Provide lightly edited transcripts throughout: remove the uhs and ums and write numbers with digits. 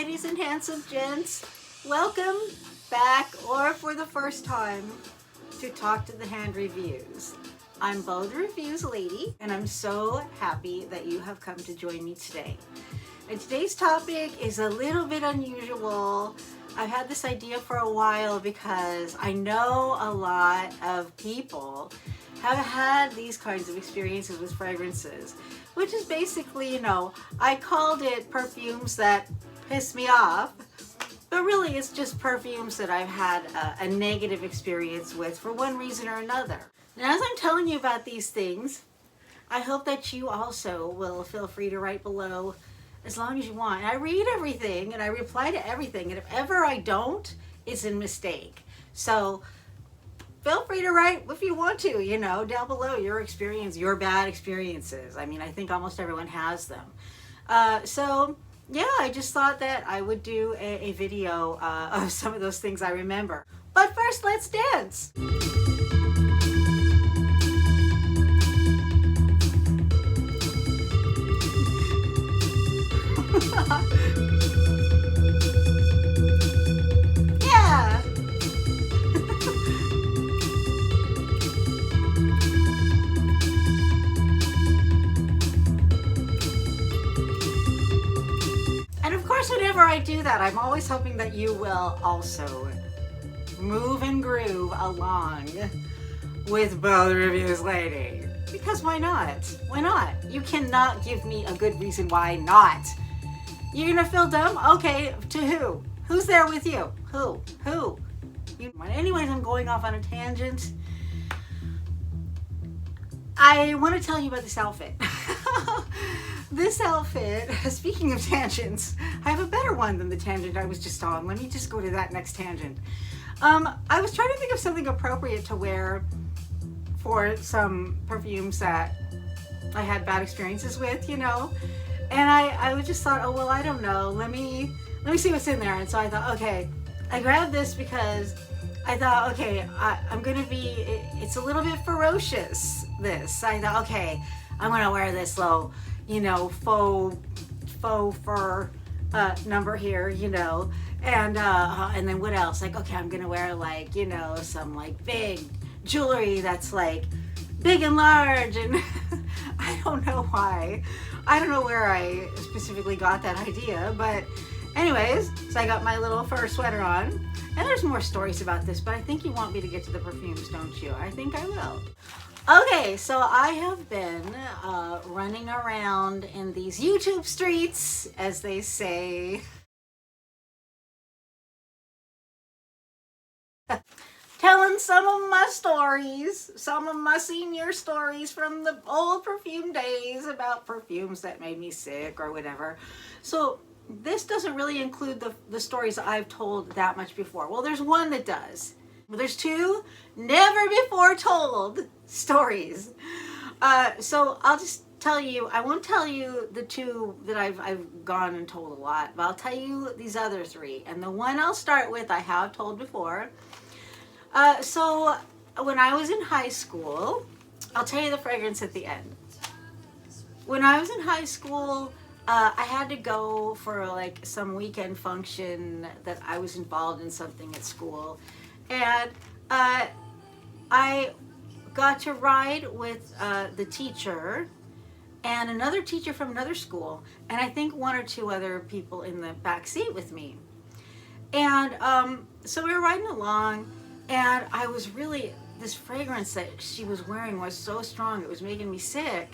ladies and handsome gents. Welcome back, or for the first time, to Talk to the Hand Reviews. I'm Bo the Reviews Lady, and I'm so happy that you have come to join me today. And today's topic is a little bit unusual. I've had this idea for a while because I know a lot of people have had these kinds of experiences with fragrances, which is basically, I called it perfumes that piss me off, but really it's just perfumes that I've had a negative experience with for one reason or another. And as I'm telling you about these things, I hope that you also will feel free to write below as long as you want. And I read everything and I reply to everything, and if ever I don't, it's a mistake. So feel free to write if you want to, down below your experience, your bad experiences. I mean, I think almost everyone has them. So yeah, I just thought that I would do a video of some of those things I remember. But first, let's dance. Yeah. And of course, whenever I do that, I'm always hoping that you will also move and groove along with Bo the Reviews Lady. Because why not? Why not? You cannot give me a good reason why not. You're gonna feel dumb? Okay, to who? Who's there with you? Who? Anyways, I'm going off on a tangent. I want to tell you about this outfit. This outfit, speaking of tangents, I have a better one than the tangent I was just on. Let me just go to that next tangent. I was trying to think of something appropriate to wear for some perfumes that I had bad experiences with, and I just thought, oh, well, I don't know. Let me see what's in there. And so I thought, okay, I grabbed this because I thought, okay, I'm going to be, it's a little bit ferocious, this. I thought, okay, I'm going to wear this low, faux fur number here, and then what else? Like, okay, I'm going to wear like, some like big jewelry that's like big and large, and I don't know why. I don't know where I specifically got that idea, but anyways, so I got my little fur sweater on, and there's more stories about this, but I think you want me to get to the perfumes, don't you? I think I will. Okay, so I have been running around in these YouTube streets, as they say, telling some of my stories, some of my senior stories from the old perfume days about perfumes that made me sick or whatever. So this doesn't really include the stories I've told that much before. Well, there's one that does. Well, there's two never before told stories. So I'll just tell you, I won't tell you the two that I've gone and told a lot, but I'll tell you these other three. And the one I'll start with, I have told before. So when I was in high school, I'll tell you the fragrance at the end. When I was in high school, I had to go for like some weekend function that I was involved in something at school. And I got to ride with the teacher and another teacher from another school, and I think one or two other people in the back seat with me. And so we were riding along, and I was really, this fragrance that she was wearing was so strong, it was making me sick.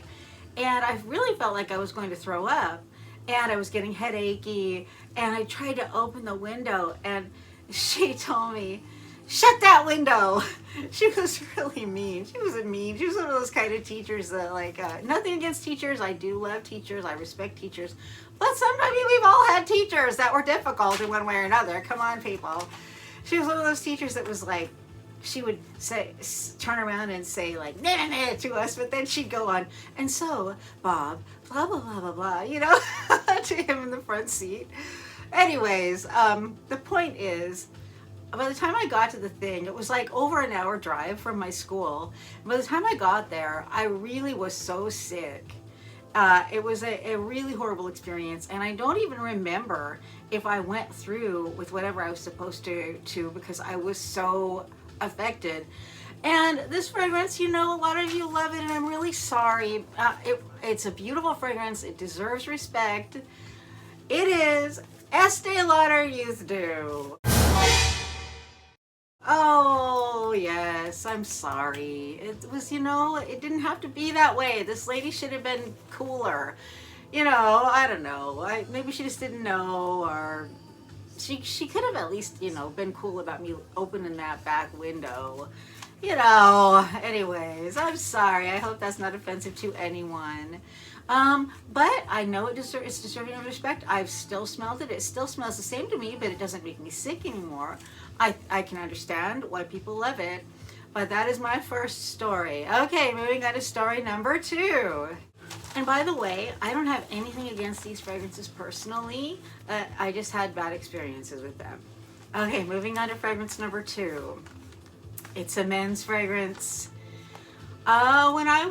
And I really felt like I was going to throw up, and I was getting headachy, and I tried to open the window, and she told me, shut that window. She was really mean. She was one of those kind of teachers that like, nothing against teachers. I do love teachers. I respect teachers. But sometimes we've all had teachers that were difficult in one way or another. Come on, people. She was one of those teachers that was like, she would say, turn around and say like, nah, nah, nah, to us, but then she'd go on, and so, Bob, blah, blah, blah, blah, blah, to him in the front seat. Anyways, the point is, by the time I got to the thing, it was like over an hour drive from my school. By the time I got there, I really was so sick. It was a really horrible experience, and I don't even remember if I went through with whatever I was supposed to because I was so affected. And this fragrance, you know, a lot of you love it, and I'm really sorry. It's a beautiful fragrance. It deserves respect. It is Estee Lauder Youth Dew. Oh, yes, I'm sorry. It was, you know, it didn't have to be that way. This lady should have been cooler. You know, I don't know. Maybe she just didn't know, or she could have at least, you know, been cool about me opening that back window. You know, anyways, I'm sorry. I hope that's not offensive to anyone. But I know it's deserving of respect. I've still smelled it. It still smells the same to me, but it doesn't make me sick anymore. I can understand why people love it. But that is my first story. Okay, moving on to story number 2. And by the way, I don't have anything against these fragrances personally. I just had bad experiences with them. Okay, moving on to fragrance number 2. It's a men's fragrance. When I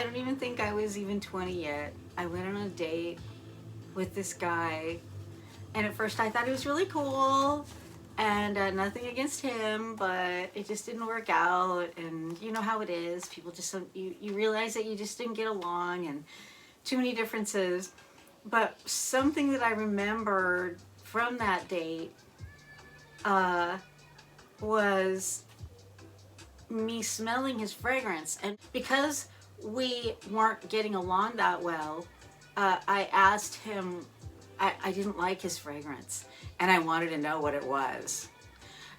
don't even think I was even 20 yet. I went on a date with this guy, and at first I thought he was really cool, and nothing against him, but it just didn't work out. And you know how it is. People just, you realize that you just didn't get along, and too many differences. But something that I remembered from that date was me smelling his fragrance. And because we weren't getting along that well, I asked him, I didn't like his fragrance, and I wanted to know what it was.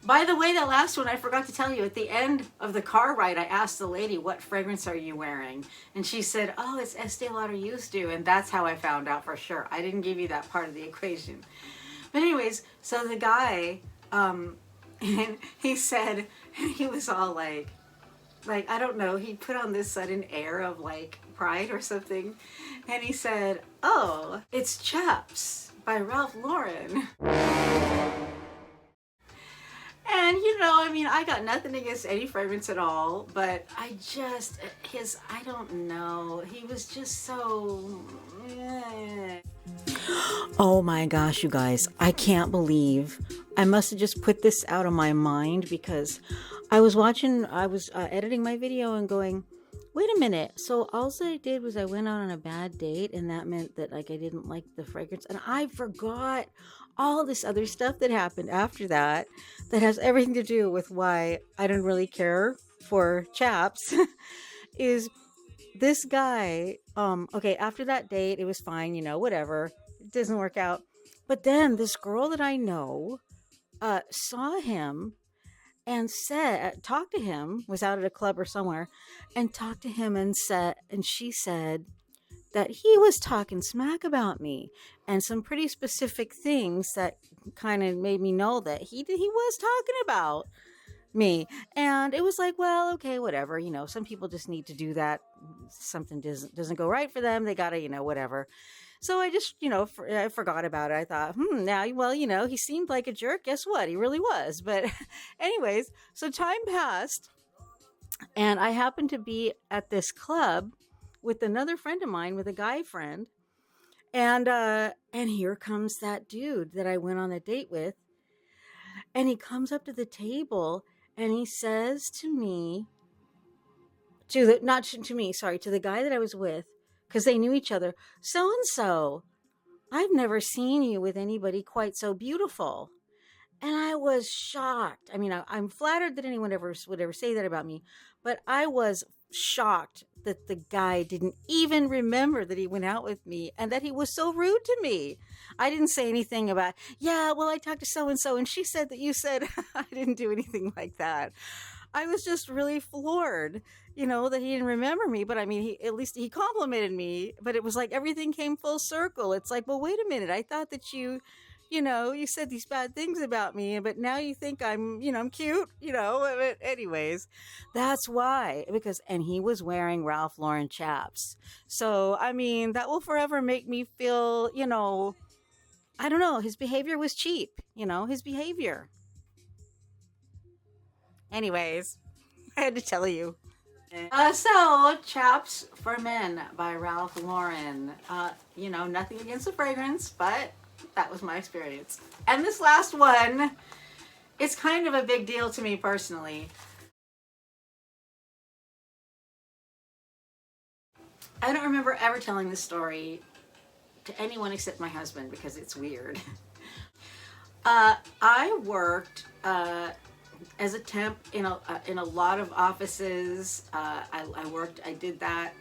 By the way, that last one I forgot to tell you. At the end of the car ride, I asked the lady, what fragrance are you wearing? And she said, oh, it's Estee Lauder Youth Dew. And that's how I found out for sure. I didn't give you that part of the equation. But anyways, so the guy, and he said, he was all like, I don't know, he put on this sudden air of like pride or something. And he said, oh, it's Chaps by Ralph Lauren. And you know, I mean, I got nothing against any fragrance at all, but I don't know, he was just so... Oh my gosh, you guys, I can't believe I must have just put this out of my mind, because I was editing my video and going, wait a minute, so all I did was I went out on a bad date, and that meant that like I didn't like the fragrance, and I forgot all this other stuff that happened after that has everything to do with why I didn't really care for Chaps. Is this guy, okay, after that date, it was fine, you know, whatever. It doesn't work out. But then this girl that I know saw him and talked to him, was out at a club or somewhere, and talked to him and she said that he was talking smack about me, and some pretty specific things that kind of made me know that he was talking about me. And it was like, well, okay, whatever, you know, some people just need to do that. Something doesn't go right for them, they gotta, you know, whatever. So I just, you know, I forgot about it. I thought, now, well, you know, he seemed like a jerk. Guess what? He really was. But anyways, so time passed, and I happened to be at this club with another friend of mine, with a guy friend. And here comes that dude that I went on a date with. And he comes up to the table and he says to me, not to me, sorry, to the guy that I was with, because they knew each other, so and so, I've never seen you with anybody quite so beautiful. And I was shocked. I mean, I'm flattered that anyone would ever say that about me, but I was shocked that the guy didn't even remember that he went out with me, and that he was so rude to me. I didn't say anything about, yeah, well, I talked to so and so, and she said that you said. I didn't do anything like that. I was just really floored, you know, that he didn't remember me. But I mean, at least he complimented me. But it was like everything came full circle. It's like, well, wait a minute. I thought that you know, you said these bad things about me, but now you think I'm, you know, I'm cute, you know. But anyways, that's why. And he was wearing Ralph Lauren Chaps. So, I mean, that will forever make me feel, you know, I don't know. His behavior was cheap, you know, his behavior. Anyways, I had to tell you. So, Chaps for Men by Ralph Lauren. You know, nothing against the fragrance, but that was my experience. And this last one, it's kind of a big deal to me personally. I don't remember ever telling this story to anyone except my husband because it's weird. I worked as a temp in a lot of offices. I did that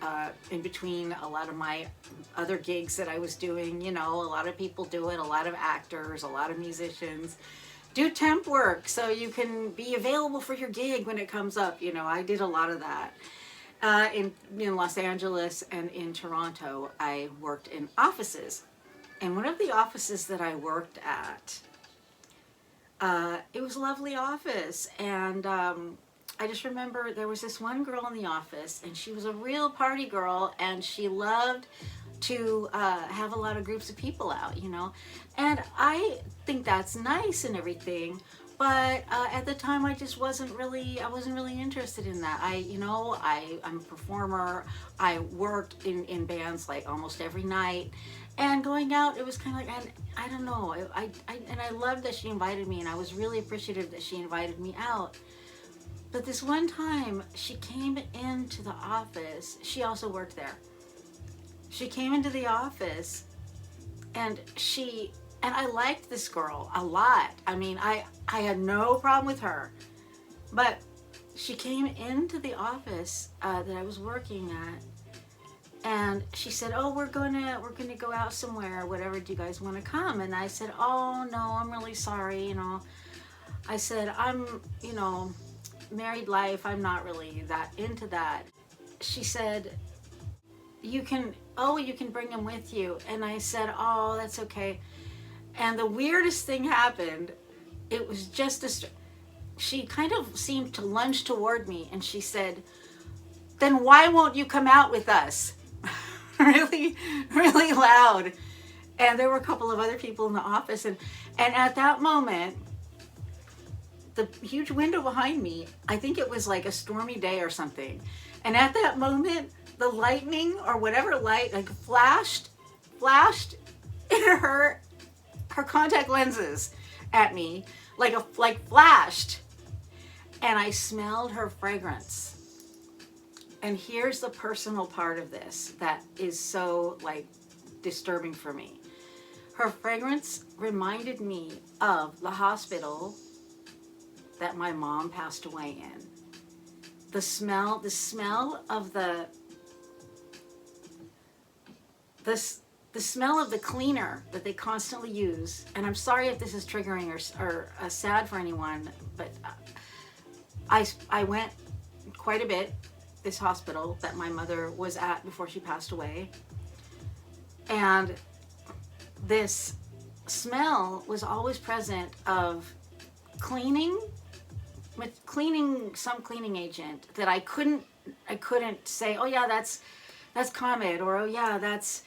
in between a lot of my other gigs that I was doing. You know, a lot of people do it, a lot of actors, a lot of musicians do temp work so you can be available for your gig when it comes up. You know, I did a lot of that. In Los Angeles and in Toronto, I worked in offices. And one of the offices that I worked at, it was a lovely office, and I just remember there was this one girl in the office, and she was a real party girl, and she loved to have a lot of groups of people out, you know, and I think that's nice and everything, but at the time I wasn't really interested in that. I'm a performer. I worked in bands like almost every night, and going out, it was kind of like, I don't know, I loved that she invited me, and I was really appreciative that she invited me out. But this one time, she came into the office. She also worked there. She came into the office, and I liked this girl a lot. I mean, I had no problem with her, but she came into the office that I was working at, and she said, "Oh, we're gonna go out somewhere. Whatever, do you guys want to come?" And I said, "Oh no, I'm really sorry. You know," I said, "I'm, you know, married life. I'm not really that into that." She said, you can bring him with you." And I said, "Oh, that's okay." And the weirdest thing happened. It was just she kind of seemed to lunge toward me, and she said, "Then why won't you come out with us?" Really, really loud. And there were a couple of other people in the office, and at that moment, the huge window behind me, I think it was like a stormy day or something, and at that moment, the lightning or whatever light like flashed in her contact lenses at me, like flashed, and I smelled her fragrance. And here's the personal part of this that is so like disturbing for me. Her fragrance reminded me of the hospital that my mom passed away in. The smell of the smell of the cleaner that they constantly use. And I'm sorry if this is triggering or sad for anyone, but I went quite a bit, this hospital that my mother was at before she passed away. And this smell was always present of cleaning some cleaning agent that I couldn't say, "Oh yeah, that's Comet," or "Oh yeah, that's,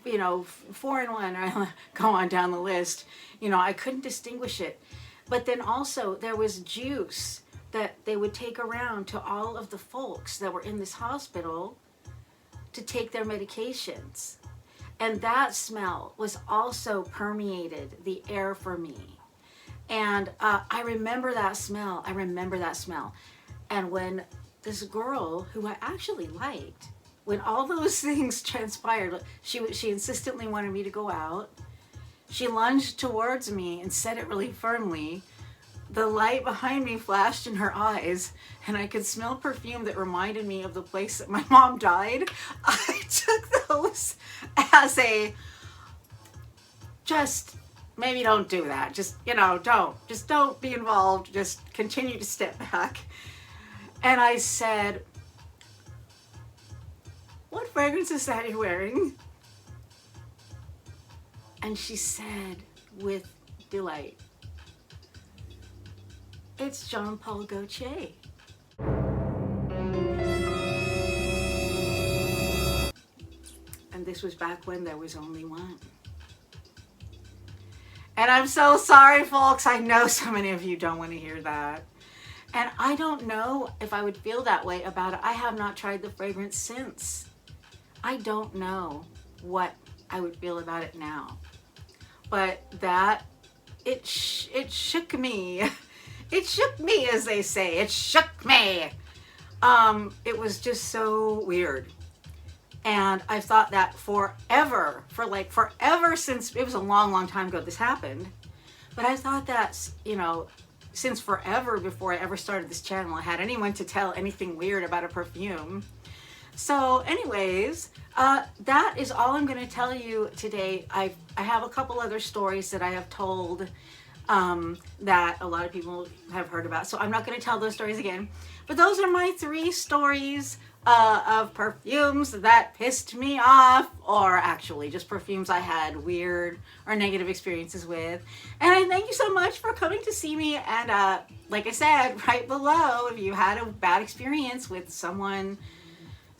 you know, 4-in-1," or go on down the list. You know, I couldn't distinguish it. But then also there was juice that they would take around to all of the folks that were in this hospital to take their medications. And that smell was also permeated the air for me. And I remember that smell. And when this girl, who I actually liked, when all those things transpired, she insistently wanted me to go out. She lunged towards me and said it really firmly. The light behind me flashed in her eyes, and I could smell perfume that reminded me of the place that my mom died. I took those as a, just maybe don't do that. Just, you know, don't be involved. Just continue to step back. And I said, "What fragrance is that you're wearing?" And she said with delight, "It's Jean Paul Gaultier." And this was back when there was only one. And I'm so sorry, folks. I know so many of you don't want to hear that. And I don't know if I would feel that way about it. I have not tried the fragrance since. I don't know what I would feel about it now. But that, it shook me. It shook me, as they say. It shook me. It was just so weird. And I've thought that forever, forever since, it was a long, long time ago this happened. But I thought that, you know, since forever before I ever started this channel, I had anyone to tell anything weird about a perfume. So anyways, that is all I'm going to tell you today. I have a couple other stories that I have told that a lot of people have heard about. So I'm not going to tell those stories again. But those are my 3 stories of perfumes that pissed me off, or actually just perfumes I had weird or negative experiences with. And I thank you so much for coming to see me. And like I said, right below, if you had a bad experience with someone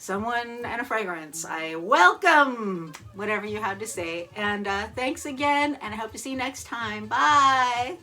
and a fragrance, I welcome whatever you have to say. And thanks again, and I hope to see you next time. Bye.